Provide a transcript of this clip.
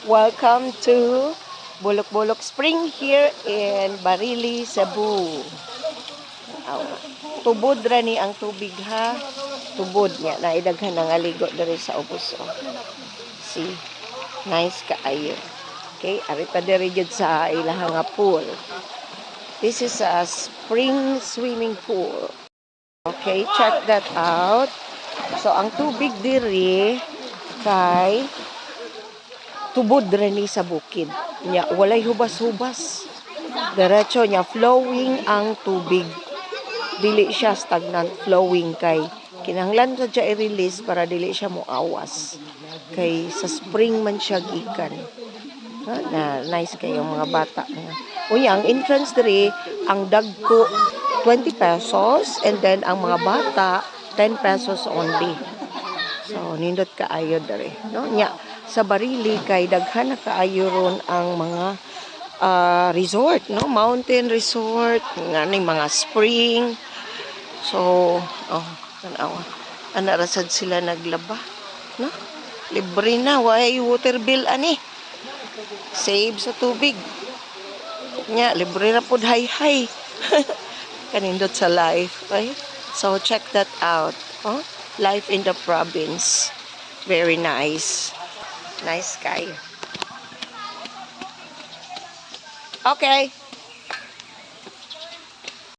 Welcome to Bulok-Bulok Spring here in Barili, Cebu. Tubod ra ni ang tubig ha. Tubod niya. Naidaghan ng aligo diri sa ubos. Oh. See? Nice kaayo. Okay, ari pa diri jud sa ilahang nga pool. This is a spring swimming pool. Okay, check that out. So, ang tubig diri kay tubod ra ni sa bukid. Nya walay hubas-hubas. Diretso nya flowing ang tubig. Dili siya stagnant flowing kay kinahanglan ra siya i-release para dili siya moawas. Kay sa spring man siya gikan. Na nice kayo mga bata. Unya ang entrance diri ang dagko 20 pesos and then ang mga bata 10 pesos only. So nindot kaayo diri, no? Nya sa Barili kay daghan na kaayo ron ang mga resort, no? Mountain resort, nga ni mga spring. So, tanawa. Ana ra sad sila naglaba, no? Libre na, way water bill ani. Save sa tubig. Nya libre ra pud hay-hay. Kanindot sa life, right? So check that out. Oh, life in the province. Very nice. Nice sky. Okay.